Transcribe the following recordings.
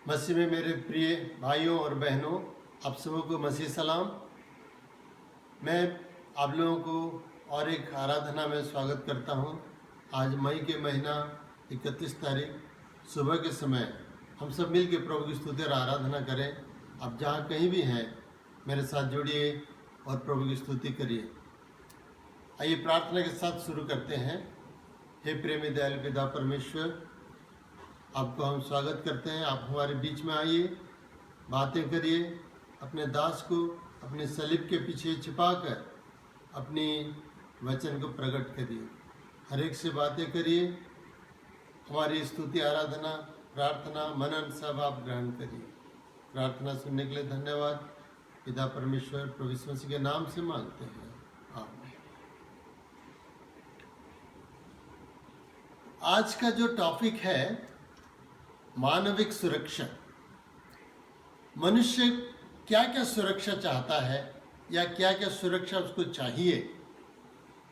मसीह में मेरे प्रिय भाइयों और बहनों, आप सबों को मसीह सलाम। मैं आप लोगों को और एक आराधना में स्वागत करता हूं। आज मई के महीना 31 तारीख सुबह के समय हम सब मिल के प्रभु की स्तुति और आराधना करें। आप जहां कहीं भी हैं मेरे साथ जुड़िए और प्रभु की स्तुति करिए। आइए प्रार्थना के साथ शुरू करते हैं। हे प्रेमी दयालु पिता परमेश्वर, आपको हम स्वागत करते हैं। आप हमारे बीच में आइए, बातें करिए, अपने दास को अपने सलीब के पीछे छिपाकर अपनी वचन को प्रकट करिए। हर एक से बातें करिए। हमारी स्तुति, आराधना, प्रार्थना, मनन सब आप ग्रहण करिए। प्रार्थना सुनने के लिए धन्यवाद। पिता परमेश्वर प्रभु यीशु मसीह के नाम से मांगते हैं, आमीन। आज का जो टॉपिक है मानविक सुरक्षा। मनुष्य क्या क्या सुरक्षा चाहता है या क्या क्या सुरक्षा उसको चाहिए,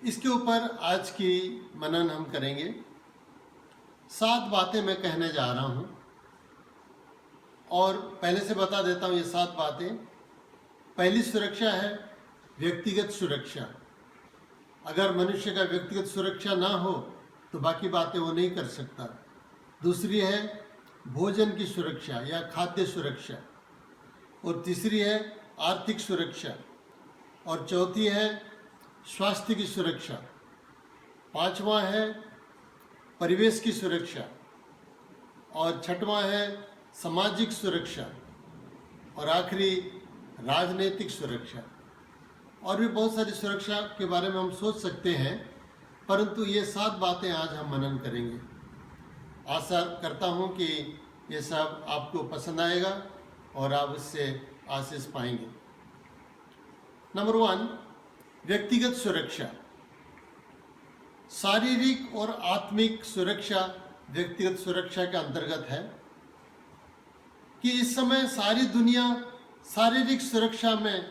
इसके ऊपर आज की मनन हम करेंगे। 7 बातें मैं कहने जा रहा हूं और पहले से बता देता हूं ये 7 बातें। पहली सुरक्षा है व्यक्तिगत सुरक्षा। अगर मनुष्य का व्यक्तिगत सुरक्षा ना हो तो बाकी बातें वो नहीं कर सकता। दूसरी है भोजन की सुरक्षा या खाद्य सुरक्षा, और तीसरी है आर्थिक सुरक्षा, और चौथी है स्वास्थ्य की सुरक्षा, पांचवा है परिवेश की सुरक्षा, और छठवां है सामाजिक सुरक्षा, और आखिरी राजनीतिक सुरक्षा। और भी बहुत सारी सुरक्षा के बारे में हम सोच सकते हैं, परंतु ये 7 बातें आज हम मनन करेंगे। आशा करता हूं कि ये सब आपको पसंद आएगा और आप इससे आशीष पाएंगे। नंबर 1, व्यक्तिगत सुरक्षा। शारीरिक और आत्मिक सुरक्षा व्यक्तिगत सुरक्षा के अंतर्गत है कि इस समय सारी दुनिया शारीरिक सुरक्षा में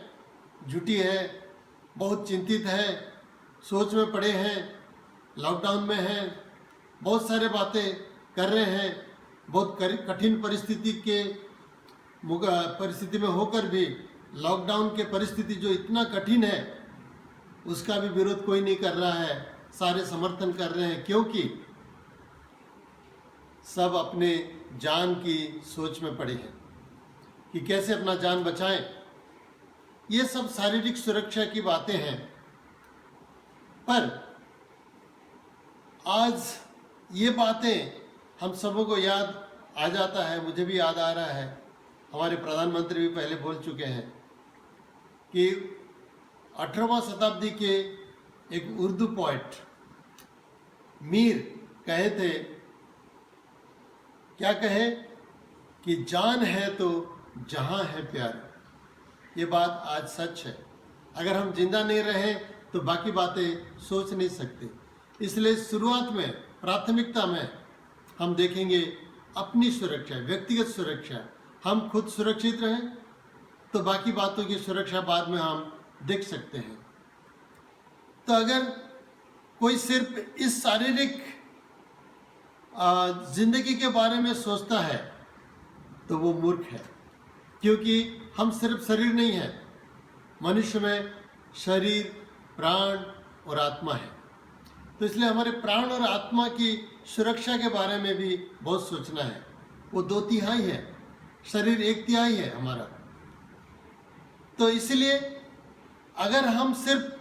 जुटी है, बहुत चिंतित है, सोच में पड़े हैं, लॉकडाउन में हैं, बहुत सारे बातें कर रहे हैं। बहुत कठिन परिस्थिति में होकर भी लॉकडाउन के परिस्थिति जो इतना कठिन है उसका भी विरोध कोई नहीं कर रहा है, सारे समर्थन कर रहे हैं, क्योंकि सब अपने जान की सोच में पड़े हैं कि कैसे अपना जान बचाएं। ये सब शारीरिक सुरक्षा की बातें हैं। पर आज ये बातें हम सबों को याद आ जाता है, मुझे भी याद आ रहा है, हमारे प्रधानमंत्री भी पहले बोल चुके हैं कि 18वां शताब्दी के एक उर्दू पोएट मीर कहे थे, क्या कहे कि जान है तो जहां है प्यार। ये बात आज सच है। अगर हम जिंदा नहीं रहे तो बाकी बातें सोच नहीं सकते। इसलिए शुरुआत में, प्राथमिकता में हम देखेंगे अपनी सुरक्षा, व्यक्तिगत सुरक्षा। हम खुद सुरक्षित रहें तो बाकी बातों की सुरक्षा बाद में हम देख सकते हैं। तो अगर कोई सिर्फ इस शारीरिक जिंदगी के बारे में सोचता है तो वो मूर्ख है, क्योंकि हम सिर्फ शरीर नहीं है। मनुष्य में शरीर, प्राण और आत्मा है। तो इसलिए हमारे प्राण और आत्मा की सुरक्षा के बारे में भी बहुत सोचना है। वो 2/3 है, शरीर 1/3 है हमारा। तो इसलिए अगर हम सिर्फ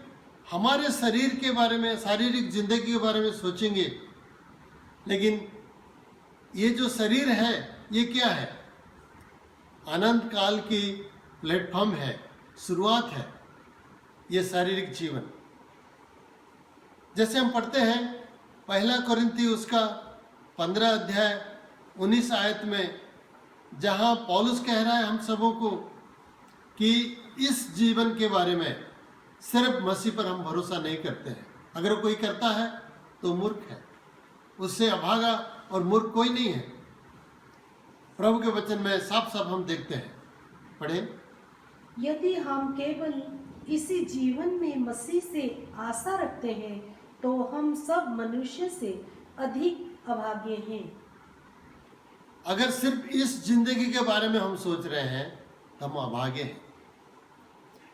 हमारे शरीर के बारे में, शारीरिक जिंदगी के बारे में सोचेंगे, लेकिन ये जो शरीर है ये क्या है? अनंत काल की प्लेटफॉर्म है, शुरुआत है ये शारीरिक जीवन। जैसे हम पढ़ते हैं 1 कोरिन्थी उसका 15 अध्याय 19 आयत में, जहां पौलुस कह रहा है हम सबों को कि इस जीवन के बारे में सिर्फ मसीह पर हम भरोसा नहीं करते हैं। अगर कोई करता है तो मूर्ख है, उससे अभागा और मूर्ख कोई नहीं है। प्रभु के वचन में साफ साफ हम देखते हैं। पढ़ें। यदि हम केवल इसी जीवन में मसीह से आशा रखते हैं तो हम सब मनुष्य से अधिक अभागे हैं। अगर सिर्फ इस जिंदगी के बारे में हम सोच रहे हैं तो हम अभागे हैं।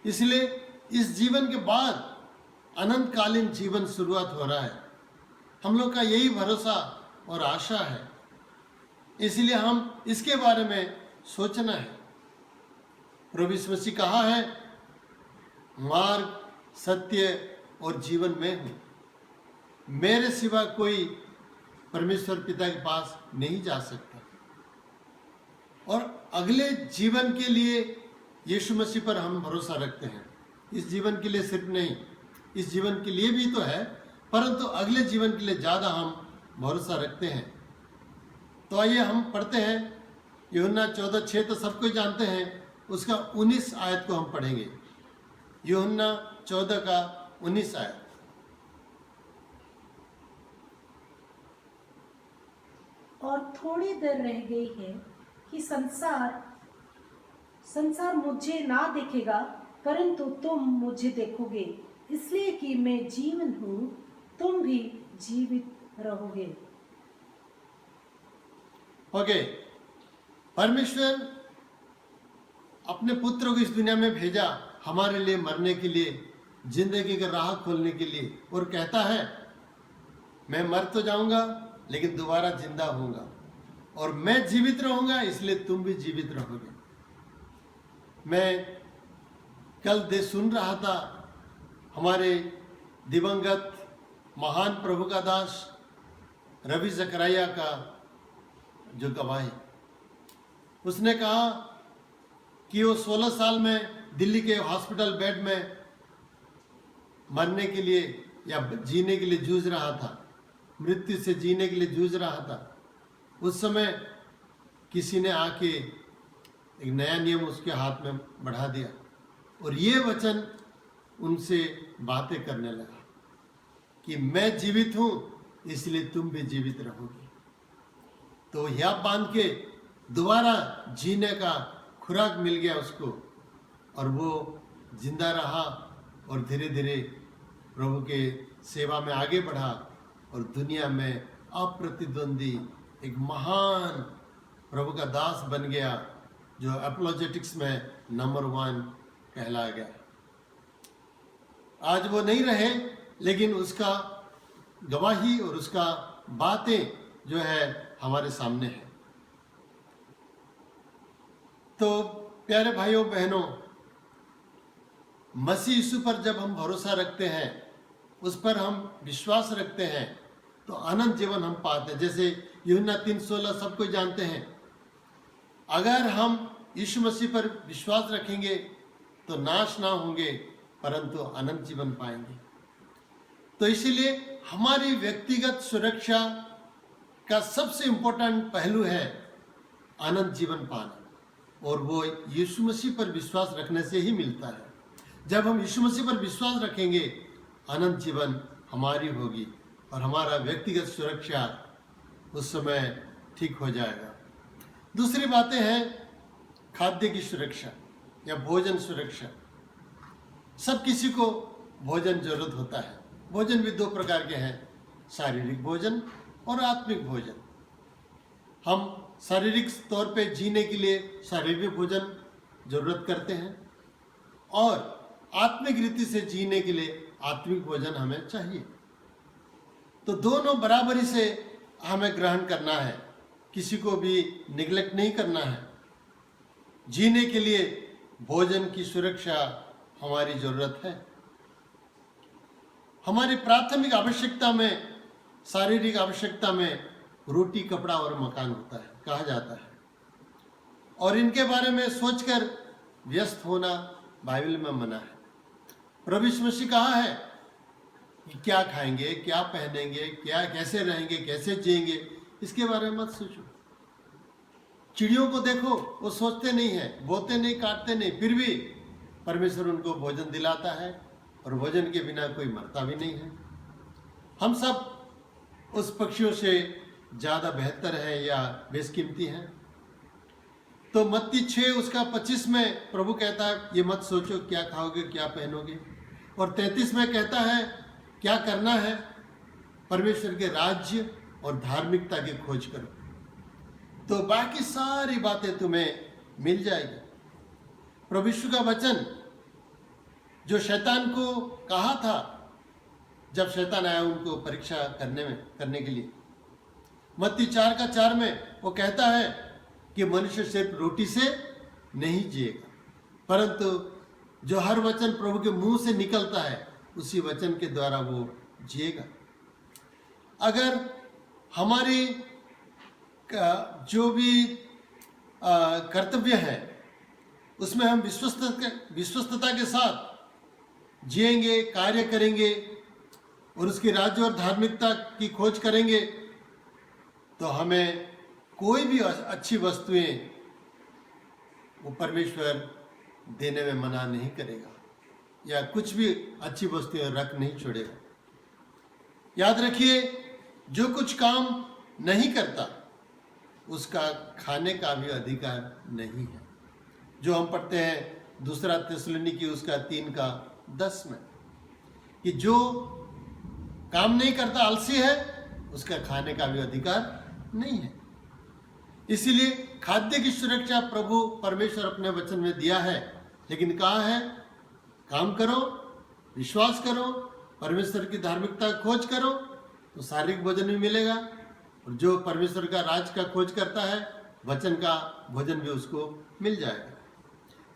इसलिए इस जीवन के बाद अनंतकालीन जीवन शुरुआत हो रहा है। हम लोग का यही भरोसा और आशा है, इसलिए हम इसके बारे में सोचना है। प्रभु यीशु मसीह कहा है, मार्ग, सत्य और जीवन में हूँ, मेरे सिवा कोई परमेश्वर पिता के पास नहीं जा सकता। और अगले जीवन के लिए यीशु मसीह पर हम भरोसा रखते हैं। इस जीवन के लिए सिर्फ नहीं, इस जीवन के लिए भी तो है, परंतु अगले जीवन के लिए ज़्यादा हम भरोसा रखते हैं। तो आइए हम पढ़ते हैं यूहन्ना 14:6 तो सबको जानते हैं, उसका 19 आयत को हम पढ़ेंगे। यूहन्ना 14 का 19 आयत। और थोड़ी देर रह गई है कि संसार मुझे ना देखेगा, परंतु तुम मुझे देखोगे, इसलिए कि मैं जीवन हूँ, तुम भी जीवित रहोगे। ओके, परमेश्वर अपने पुत्र को इस दुनिया में भेजा हमारे लिए मरने के लिए, जिंदगी का राह खोलने के लिए, और कहता है मैं मर तो जाऊंगा लेकिन दोबारा जिंदा होऊंगा, और मैं जीवित रहूंगा इसलिए तुम भी जीवित रहोगे। मैं कल सुन रहा था हमारे दिवंगत महान प्रभु का दास रवि जकरिया का जो गवाही, उसने कहा कि वो 16 साल में दिल्ली के हॉस्पिटल बेड में मरने के लिए या जीने के लिए जूझ रहा था, मृत्यु से जीने के लिए जूझ रहा था। उस समय किसी ने आके एक नया नियम उसके हाथ में बढ़ा दिया और ये वचन उनसे बातें करने लगा कि मैं जीवित हूं इसलिए तुम भी जीवित रहोगे। तो यह बांध के दोबारा जीने का खुराक मिल गया उसको, और वो जिंदा रहा और धीरे धीरे प्रभु के सेवा में आगे बढ़ा और दुनिया में अप्रतिद्वंदी एक महान प्रभु का दास बन गया, जो एपोलोजेटिक्स में नंबर 1 कहलाया गया। आज वो नहीं रहे, लेकिन उसका गवाही और उसका बातें जो है हमारे सामने है। तो प्यारे भाइयों बहनों, मसीह यीशु पर जब हम भरोसा रखते हैं, उस पर हम विश्वास रखते हैं, तो अनंत जीवन हम पाते हैं। जैसे यूहन्ना 3:16 सबको जानते हैं, अगर हम यीशु मसीह पर विश्वास रखेंगे तो नाश ना होंगे परंतु अनंत जीवन पाएंगे। तो इसीलिए हमारी व्यक्तिगत सुरक्षा का सबसे इंपॉर्टेंट पहलू है अनंत जीवन पाना, और वो यीशु मसीह पर विश्वास रखने से ही मिलता है। जब हम यीशु मसीह पर विश्वास रखेंगे, अनंत जीवन हमारी होगी और हमारा व्यक्तिगत सुरक्षा उस समय ठीक हो जाएगा। दूसरी बातें हैं खाद्य की सुरक्षा या भोजन सुरक्षा। सब किसी को भोजन जरूरत होता है। भोजन भी 2 प्रकार के हैं, शारीरिक भोजन और आत्मिक भोजन। हम शारीरिक तौर पे जीने के लिए शारीरिक भोजन जरूरत करते हैं, और आत्मिक रीति से जीने के लिए आत्मिक भोजन हमें चाहिए। तो दोनों बराबरी से हमें ग्रहण करना है, किसी को भी निगलेक्ट नहीं करना है। जीने के लिए भोजन की सुरक्षा हमारी जरूरत है। हमारी प्राथमिक आवश्यकता में, शारीरिक आवश्यकता में रोटी, कपड़ा और मकान होता है, कहा जाता है, और इनके बारे में सोचकर व्यस्त होना बाइबल में मना है। प्रभु यीशु मसीह कहा है कि क्या खाएंगे, क्या पहनेंगे, क्या कैसे रहेंगे, कैसे जिएंगे, इसके बारे में मत सोचो। चिड़ियों को देखो, वो सोचते नहीं है, बोते नहीं, काटते नहीं, फिर भी परमेश्वर उनको भोजन दिलाता है, और भोजन के बिना कोई मरता भी नहीं है। हम सब उस पक्षियों से ज़्यादा बेहतर हैं या बेशकीमती हैं। तो मत्ती 6 उसका 25 में प्रभु कहता है, ये मत सोचो क्या खाओगे, क्या पहनोगे, और 33 में कहता है क्या करना है, परमेश्वर के राज्य और धार्मिकता की खोज करो। तो बाकी सारी बातें तुम्हें मिल जाएगी। प्रभु यीशु का वचन जो शैतान को कहा था जब शैतान आया उनको परीक्षा करने के लिए, मत्ती 4:4 में वो कहता है कि मनुष्य सिर्फ रोटी से नहीं जिएगा, परंतु जो हर वचन प्रभु के मुंह से निकलता है उसी वचन के द्वारा वो जिएगा। अगर हमारी जो भी कर्तव्य है उसमें हम विश्वस्तता के साथ जिएंगे, कार्य करेंगे और उसकी राज्य और धार्मिकता की खोज करेंगे, तो हमें कोई भी अच्छी वस्तुएं वो परमेश्वर देने में मना नहीं करेगा, या कुछ भी अच्छी वस्तुएं रख नहीं छोड़ेगा। याद रखिए, जो कुछ काम नहीं करता उसका खाने का भी अधिकार नहीं है, जो हम पढ़ते हैं 2 थिस्सलुनीकी उसका 3:10 में, कि जो काम नहीं करता, आलसी है, उसका खाने का भी अधिकार नहीं है। इसीलिए खाद्य की सुरक्षा प्रभु परमेश्वर अपने वचन में दिया है, लेकिन कहा है काम करो, विश्वास करो, परमेश्वर की धार्मिकता खोज करो तो शारीरिक भोजन भी मिलेगा, और जो परमेश्वर का राज का खोज करता है वचन का भोजन भी उसको मिल जाएगा।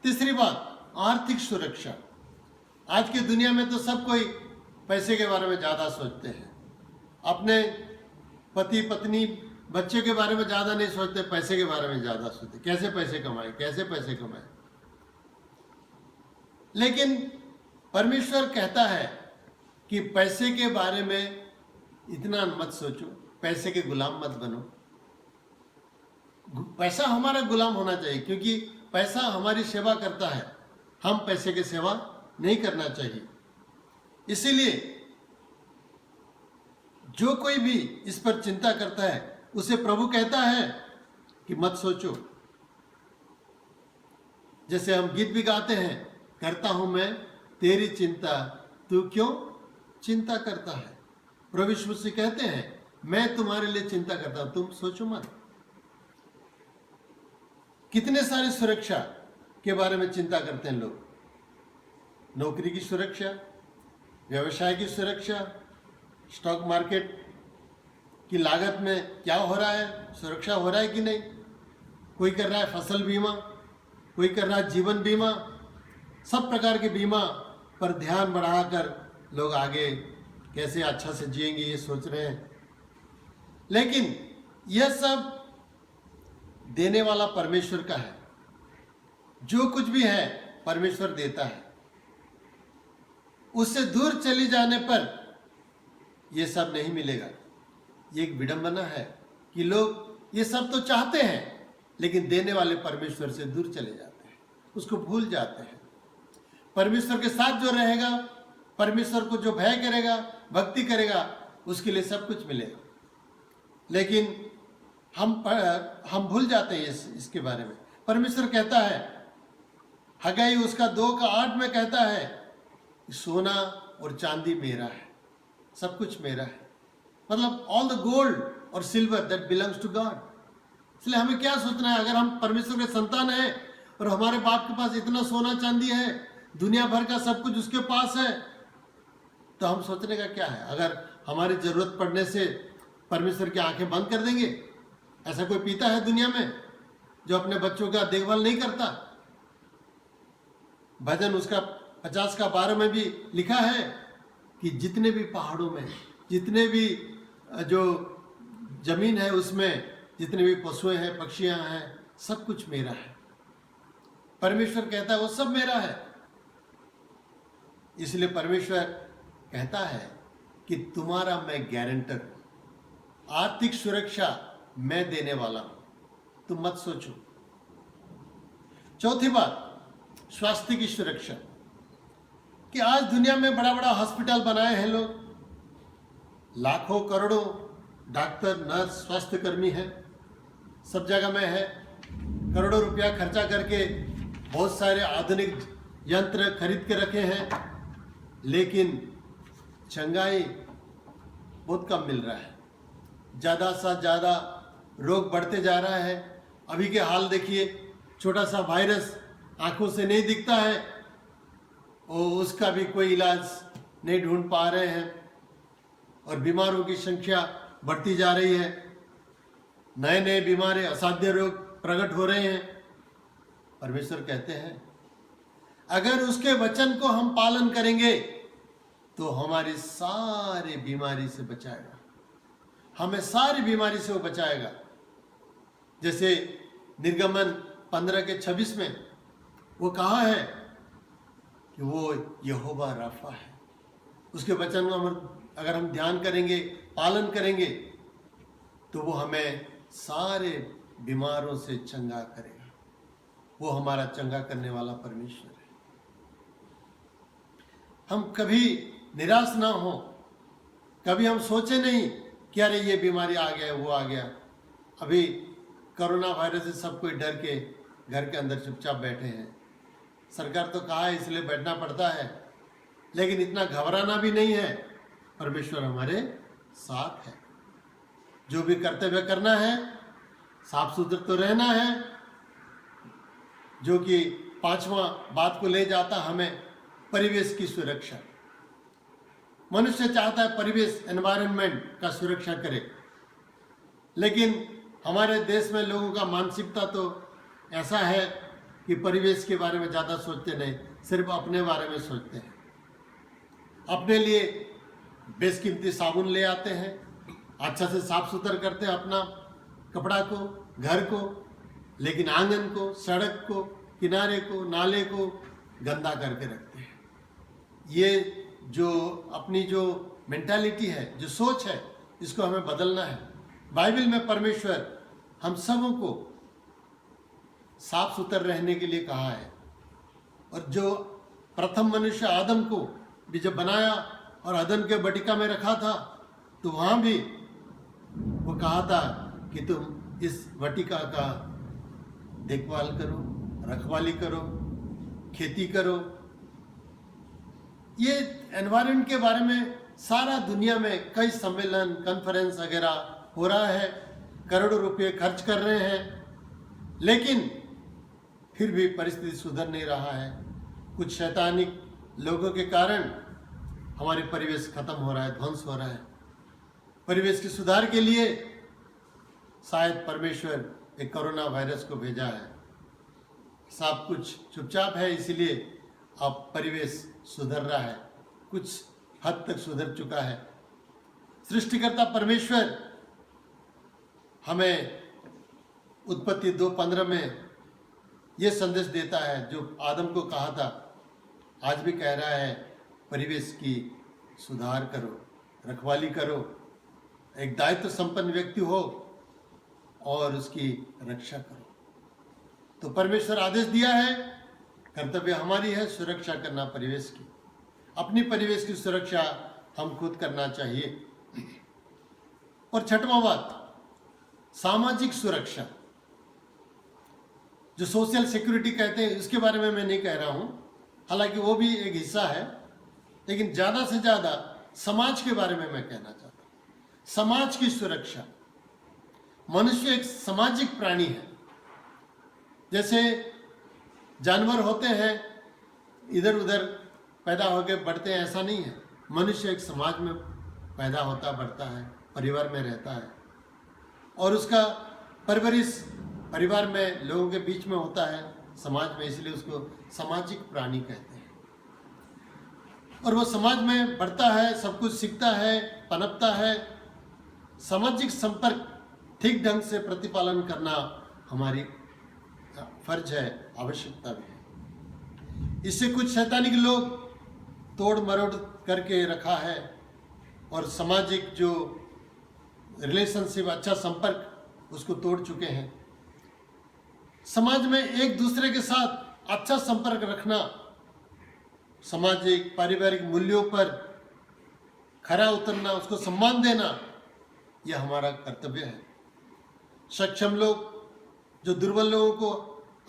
तीसरी बात, आर्थिक सुरक्षा। आज की दुनिया में तो सब कोई पैसे के बारे में ज़्यादा सोचते हैं, अपने पति पत्नी बच्चे के बारे में ज़्यादा नहीं सोचते, पैसे के बारे में ज़्यादा सोचते, कैसे पैसे कमाएं, कैसे पैसे कमाएं। लेकिन परमेश्वर कहता है कि पैसे के बारे में इतना मत सोचो, पैसे के गुलाम मत बनो। पैसा हमारा गुलाम होना चाहिए, क्योंकि पैसा हमारी सेवा करता है, हम पैसे की सेवा नहीं करना चाहिए। इसीलिए जो कोई भी इस पर चिंता करता है उसे प्रभु कहता है कि मत सोचो। जैसे हम गीत भी गाते हैं, करता हूं मैं तेरी चिंता, तू क्यों चिंता करता है। प्रभु यीशु से कहते हैं मैं तुम्हारे लिए चिंता करता हूं, तुम सोचो मत। कितने सारे सुरक्षा के बारे में चिंता करते हैं लोग, नौकरी की सुरक्षा, व्यवसाय की सुरक्षा, स्टॉक मार्केट की लागत में क्या हो रहा है, सुरक्षा हो रहा है कि नहीं। कोई कर रहा है फसल बीमा, कोई कर रहा है जीवन बीमा, सब प्रकार के बीमा पर ध्यान बढ़ाकर लोग आगे कैसे अच्छा से जिएंगे ये सोच रहे हैं। लेकिन यह सब देने वाला परमेश्वर का है, जो कुछ भी है परमेश्वर देता है। उससे दूर चली जाने पर यह सब नहीं मिलेगा। ये एक विडंबना है कि लोग ये सब तो चाहते हैं, लेकिन देने वाले परमेश्वर से दूर चले जाते हैं, उसको भूल जाते हैं। परमेश्वर के साथ जो रहेगा, परमेश्वर को जो भय करेगा, भक्ति करेगा, उसके लिए सब कुछ मिलेगा। लेकिन हम भूल जाते हैं इसके बारे में। परमेश्वर कहता है, हगाई उसका 2:8 में कहता है, सोना और चांदी मेरा है, सब कुछ मेरा है। मतलब ऑल द गोल्ड और silver that belongs to God. इसलिए हमें क्या सोचना है, अगर हम परमेश्वर के संतान हैं और हमारे बाप के पास इतना सोना चांदी है, दुनिया भर का सब कुछ उसके पास है, तो हम सोचने का क्या है। अगर हमारी जरूरत पड़ने से परमेश्वर की आंखें बंद कर देंगे, ऐसा कोई पिता है दुनिया में जो अपने बच्चों का देखभाल नहीं करता। भजन उसका 50:12 में भी लिखा है कि जितने भी पहाड़ों में, जितने भी जो जमीन है उसमें जितने भी पशुएं हैं, पक्षियां हैं, सब कुछ मेरा है। परमेश्वर कहता है वो सब मेरा है। इसलिए परमेश्वर कहता है कि तुम्हारा मैं गारंटर हूं, आर्थिक सुरक्षा मैं देने वाला हूं, तुम मत सोचो। चौथी बात, स्वास्थ्य की सुरक्षा। कि आज दुनिया में बड़ा बड़ा हॉस्पिटल बनाए हैं लोग, लाखों करोड़ों डॉक्टर, नर्स, स्वास्थ्य कर्मी हैं, सब जगह में है। करोड़ों रुपया खर्चा करके बहुत सारे आधुनिक यंत्र खरीद के रखे हैं, लेकिन चंगाई बहुत कम मिल रहा है। ज़्यादा से ज़्यादा रोग बढ़ते जा रहा है। अभी के हाल देखिए, छोटा सा वायरस आंखों से नहीं दिखता है और उसका भी कोई इलाज नहीं ढूंढ पा रहे हैं और बीमारों की संख्या बढ़ती जा रही है। नए नए बीमारी, असाध्य रोग प्रकट हो रहे हैं। परमेश्वर कहते हैं अगर उसके वचन को हम पालन करेंगे तो हमारी सारी बीमारी से बचाएगा, हमें सारी बीमारी से वो बचाएगा। जैसे निर्गमन 15:26 में वो कहा है कि वो यहोवा राफा है। उसके वचन को अगर हम ध्यान करेंगे, पालन करेंगे तो वो हमें सारे बीमारों से चंगा करेगा। वो हमारा चंगा करने वाला परमेश्वर है। हम कभी निराश ना हो, कभी हम सोचे नहीं कि अरे ये बीमारी आ गया, वो आ गया। अभी कोरोना वायरस से सब कोई डर के घर के अंदर चुपचाप बैठे हैं। सरकार तो कहा है इसलिए बैठना पड़ता है, लेकिन इतना घबराना भी नहीं है। परमेश्वर हमारे साथ है। जो भी कर्तव्य करना है, साफ सुथरा तो रहना है, जो कि 5वां बात को ले जाता हमें परिवेश की सुरक्षा। मनुष्य चाहता है परिवेश, एनवायरनमेंट का सुरक्षा करे, लेकिन हमारे देश में लोगों का मानसिकता तो ऐसा है कि परिवेश के बारे में ज़्यादा सोचते नहीं, सिर्फ अपने बारे में सोचते हैं। अपने लिए बेशकीमती साबुन ले आते हैं, अच्छा से साफ सुथरा करते हैं अपना कपड़ा को, घर को, लेकिन आंगन को, सड़क को, किनारे को, नाले को गंदा करके रखते हैं। ये जो अपनी जो मेंटालिटी है, जो सोच है, इसको हमें बदलना है। बाइबल में परमेश्वर हम सबों को साफ सुथरा रहने के लिए कहा है। और जो प्रथम मनुष्य आदम को भी जब बनाया और अदन के बटिका में रखा था, तो वहाँ भी वो कहा था कि तुम इस बटिका का देखभाल करो, रखवाली करो, खेती करो। ये एनवायरनमेंट के बारे में सारा दुनिया में कई सम्मेलन, कॉन्फ्रेंस वगैरह हो रहा है, करोड़ों रुपए खर्च कर रहे हैं, लेकिन फिर भी परिस्थिति सुधर नहीं रहा है। कुछ शैतानिक लोगों के कारण हमारे परिवेश खत्म हो रहा है, ध्वंस हो रहा है। परिवेश के सुधार के लिए शायद परमेश्वर एक कोरोना वायरस को भेजा है। सब कुछ चुपचाप है, इसीलिए अब परिवेश सुधर रहा है, कुछ हद तक सुधर चुका है। सृष्टिकर्ता परमेश्वर हमें उत्पत्ति 2:15 में यह संदेश देता है, जो आदम को कहा था, आज भी कह रहा है, परिवेश की सुधार करो, रखवाली करो, एक दायित्व संपन्न व्यक्ति हो और उसकी रक्षा करो। तो परमेश्वर आदेश दिया है, कर्तव्य हमारी है सुरक्षा करना परिवेश की। अपनी परिवेश की सुरक्षा हम खुद करना चाहिए। और छठवां बात, सामाजिक सुरक्षा, जो सोशल सिक्योरिटी कहते हैं, इसके बारे में मैं नहीं कह रहा हूं, हालांकि वो भी एक हिस्सा है, लेकिन ज्यादा से ज्यादा समाज के बारे में मैं कहना चाहता हूं। समाज की सुरक्षा। मनुष्य एक सामाजिक प्राणी है। जैसे जानवर होते हैं, इधर उधर पैदा होकर बढ़ते हैं, ऐसा नहीं है। मनुष्य एक समाज में पैदा होता, बढ़ता है, परिवार में रहता है, और उसका परवरिश परिवार में लोगों के बीच में होता है, समाज में, इसलिए उसको सामाजिक प्राणी कहते हैं। और वो समाज में बढ़ता है, सब कुछ सीखता है, पनपता है। सामाजिक संपर्क ठीक ढंग से प्रतिपालन करना हमारी फर्ज है, आवश्यकता भी है। इससे कुछ शैतानिक लोग तोड़ मरोड़ करके रखा है और सामाजिक जो रिलेशनशिप, अच्छा संपर्क, उसको तोड़ चुके हैं। समाज में एक दूसरे के साथ अच्छा संपर्क रखना, सामाजिक पारिवारिक मूल्यों पर खरा उतरना, उसको सम्मान देना, यह हमारा कर्तव्य है। सक्षम लोग, जो दुर्बल लोगों को,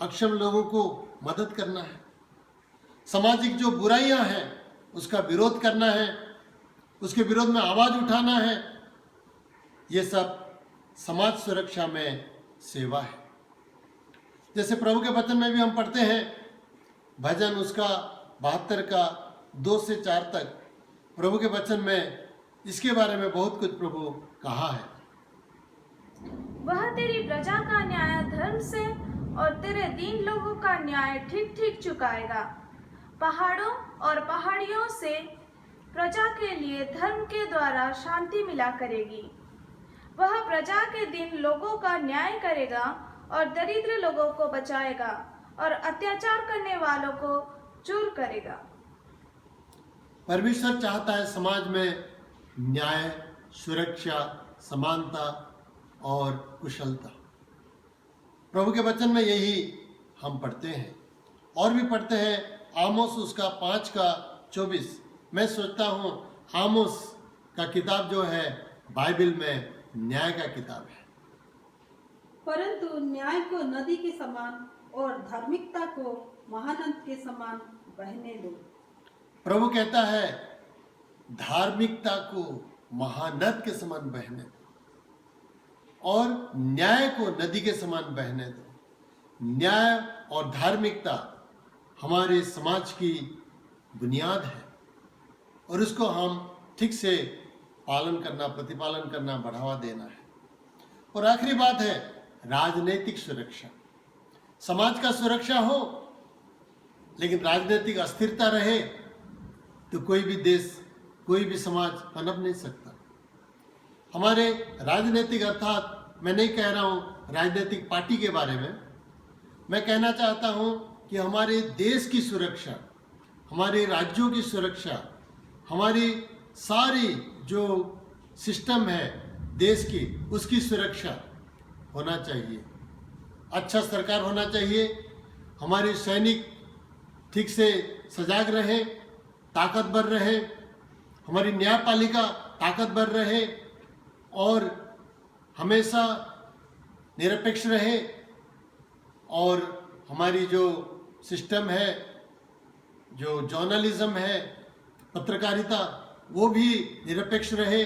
अक्षम लोगों को मदद करना है। सामाजिक जो बुराइयां हैं उसका विरोध करना है, उसके विरोध में आवाज उठाना है। ये सब समाज सुरक्षा में सेवा है। जैसे प्रभु के वचन में भी हम पढ़ते हैं, भजन उसका 72 का 2 से 4 तक प्रभु के वचन में इसके बारे में बहुत कुछ प्रभु कहा है। वह तेरी प्रजा का न्याय धर्म से और तेरे दीन लोगों का न्याय ठीक ठीक चुकाएगा। पहाड़ों और पहाड़ियों से प्रजा के लिए धर्म के द्वारा शांति मिला करेगी। वह प्रजा के दीन लोगों का न्याय करेगा और दरिद्र लोगों को बचाएगा और अत्याचार करने वालों को चूर करेगा। परमेश्वर चाहता है समाज में न्याय, सुरक्षा, समानता और कुशलता। प्रभु के वचन में यही हम पढ़ते हैं और भी पढ़ते हैं। आमोस उसका 5 का 24। मैं सोचता हूँ आमोस का किताब जो है बाइबल में न्याय का किताब है। परंतु न्याय को नदी के समान और धार्मिकता को महानद के समान बहने दो। प्रभु कहता है धार्मिकता को महानद के समान बहने दो और न्याय को नदी के समान बहने दो। न्याय और धार्मिकता हमारे समाज की बुनियाद है और उसको हम ठीक से पालन करना, प्रतिपालन करना, बढ़ावा देना है। और आखिरी बात है राजनीतिक सुरक्षा। समाज का सुरक्षा हो लेकिन राजनीतिक अस्थिरता रहे तो कोई भी देश, कोई भी समाज पनप नहीं सकता। हमारे राजनीतिक, अर्थात मैं नहीं कह रहा हूँ राजनीतिक पार्टी के बारे में, मैं कहना चाहता हूँ कि हमारे देश की सुरक्षा, हमारे राज्यों की सुरक्षा, हमारी सारी जो सिस्टम है देश की, उसकी सुरक्षा होना चाहिए। अच्छा सरकार होना चाहिए, हमारे सैनिक ठीक से सजाग रहे, ताकतवर रहे, हमारी न्यायपालिका ताकतवर रहे और हमेशा निरपेक्ष रहे और हमारी जो सिस्टम है, जो जर्नलिज्म है, पत्रकारिता, वो भी निरपेक्ष रहे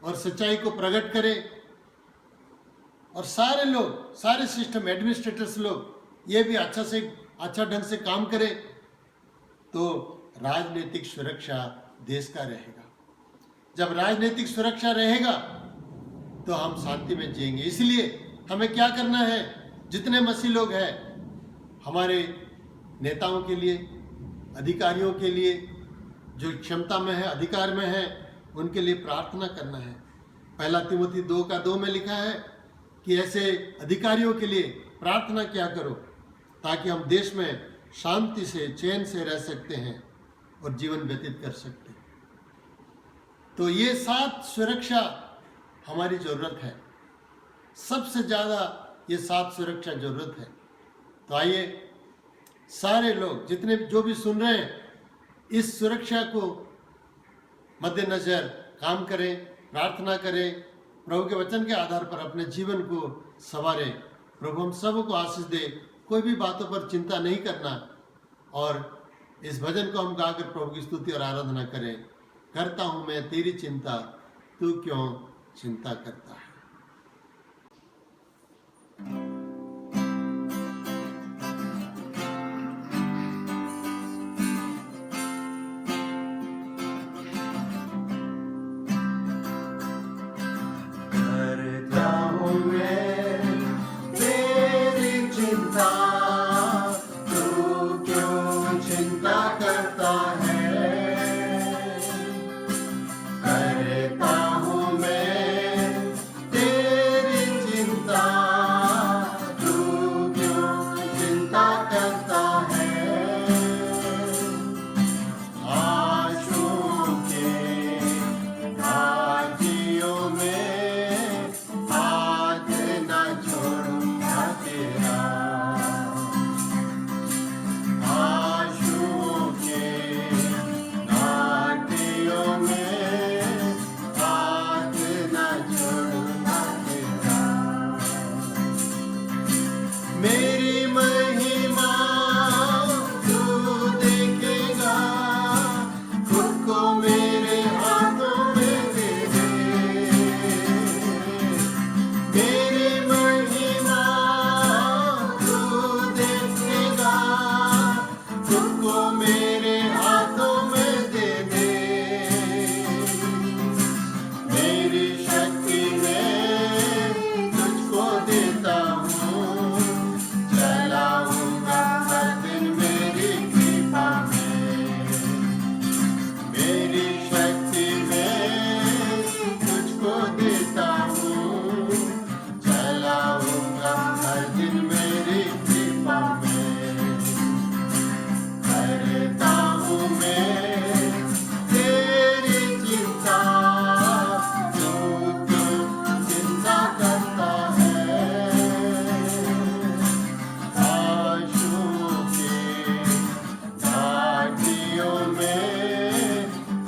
और सच्चाई को प्रकट करे और सारे लोग, सारे सिस्टम, एडमिनिस्ट्रेटर्स लोग ये भी अच्छा ढंग से काम करे तो राजनीतिक सुरक्षा देश का रहेगा। जब राजनीतिक सुरक्षा रहेगा तो हम शांति में जिएंगे। इसलिए हमें क्या करना है, जितने मसीह लोग हैं, हमारे नेताओं के लिए, अधिकारियों के लिए, जो क्षमता में है, अधिकार में है, उनके लिए प्रार्थना करना है। 1 तिमोथी 2 का 2 में लिखा है कि ऐसे अधिकारियों के लिए प्रार्थना क्या करो ताकि हम देश में शांति से, चैन से रह सकते हैं और जीवन व्यतीत कर सकते हैं। तो ये 7 सुरक्षा हमारी जरूरत है, सबसे ज़्यादा ये 7 सुरक्षा जरूरत है। तो आइए सारे लोग, जितने जो भी सुन रहे हैं, इस सुरक्षा को मद्देनजर काम करें, प्रार्थना करें, प्रभु के वचन के आधार पर अपने जीवन को संवारें। प्रभु हम सबको आशीष दे। कोई भी बातों पर चिंता नहीं करना और इस भजन को हम गाकर प्रभु की स्तुति और आराधना करें। करता हूँ मैं तेरी चिंता, तू क्यों चिंता करता है। हर दिन मेरी कृपा में करता हूँ मैं तेरी चिंता, तू क्यों चिंता करता है। आंसुओं के घाटियों में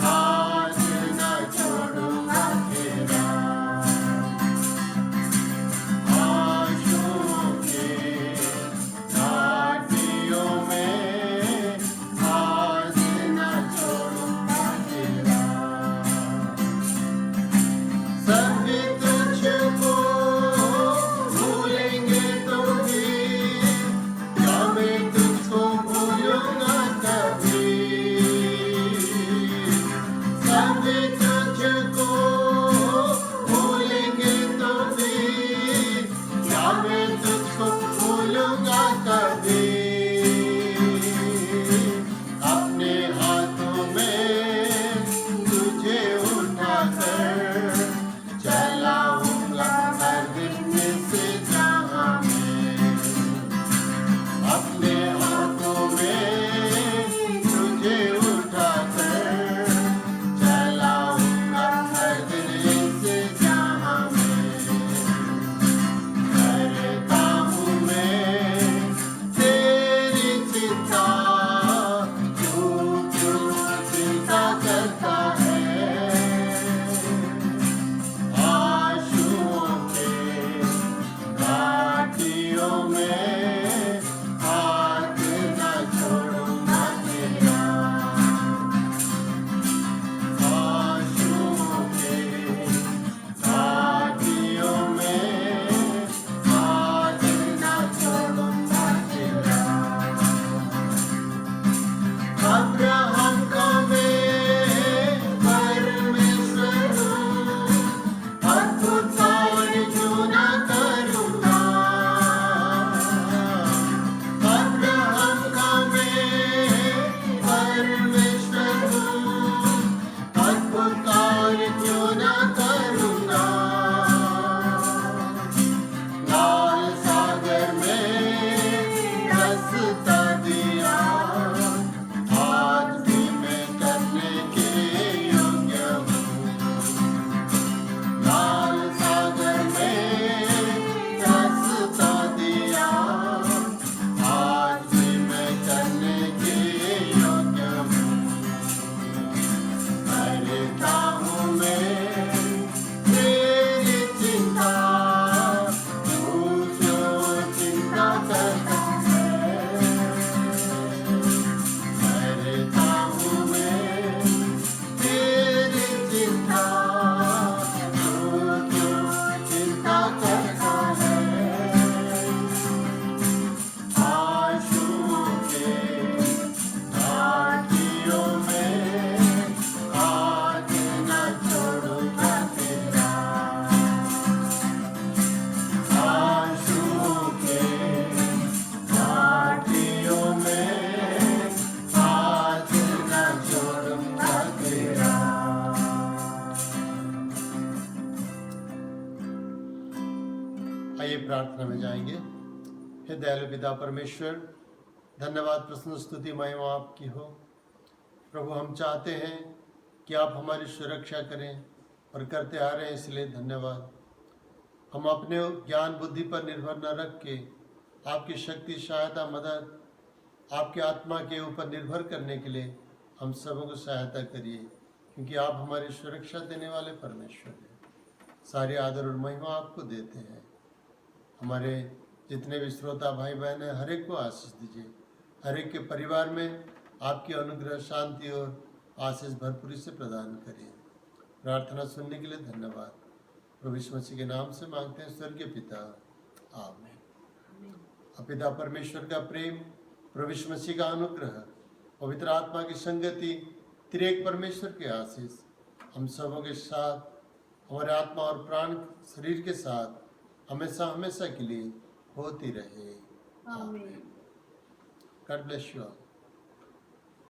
हाथ न छोड़ूंगा तेरा। आंसुओं के घाटियों में हाथ न छोड़ूंगा तेरा। सभी तुझको भूलेंगे तो भी, क्या मैं तुझको भूलूंगा कभी। सभी तुझको भूलेंगे तो भी, क्या मैं तुझको भूलूंगा कभी। अपने हाथों में तुझे उठाकर चलाऊंगा हर दिन से जहां में। अपने हाथों में तुझे उठाकर चलाऊंगा हर दिन से जहां में। करता हूँ मैं तेरी चिंता, तू क्यों चिंता करता है। आंसुओं के घाटियों में हाथ न छोड़ूंगा तेरा। आंसुओं के घाटियों में हाथ न छोड़ूंगा तेरा। अब्राहम का मैं परमेश्वर हूँ, अद्भुत कार्य क्यों न करूँगा। अब्राहम का मैं परमेश्वर हूँ, अद्भुत कार्य क्यों न करूँगा। लाल सागर में रास्ता दिया, आज भी मैं करने के योग्य हूँ। लाल सागर में रास्ता दिया, आज भी मैं करने के योग्य हूँ। करता हूँ मैं तेरी चिंता, तू क्यों चिंता करता है। करता हूँ मैं तेरी चिंता, तू क्यों चिंता करता है। आंसुओं के घाटियों में हाथ न छोड़ूंगा तेरा। आंसुओं के घाटियों में हाथ न छोड़ूंगा तेरा। आइए प्रार्थना में जाएंगे। हे दयालु पिता परमेश्वर, धन्यवाद, प्रसन्न, स्तुति, महिमा आपकी हो। प्रभु, हम चाहते हैं कि आप हमारी सुरक्षा करें और करते आ रहे हैं, इसलिए धन्यवाद। हम अपने ज्ञान बुद्धि पर निर्भर न रख के आपकी शक्ति, सहायता, मदद, आपके आत्मा के ऊपर निर्भर करने के लिए हम सबों को सहायता करिए, क्योंकि आप हमारी सुरक्षा देने वाले परमेश्वर हैं। सारी आदर और महिमा आपको देते हैं। हमारे जितने भी श्रोता भाई बहन हैं, हर एक को आशीष दीजिए। हर एक के परिवार में आपकी अनुग्रह, शांति और आशीष भरपूरी से प्रदान करिए। प्रार्थना सुनने के लिए धन्यवाद। प्रभु यीशु मसीह के नाम से मांगते हैं, स्वर्गीय पिता, आमीन। अब पिता परमेश्वर का प्रेम, प्रभु यीशु मसीह का अनुग्रह, पवित्र आत्मा की संगति, त्रिएक परमेश्वर के आशीष हम सबों के साथ, हमारे आत्मा और प्राण शरीर के साथ हमेशा हमेशा के लिए होती रहे। आमीन। God bless you all.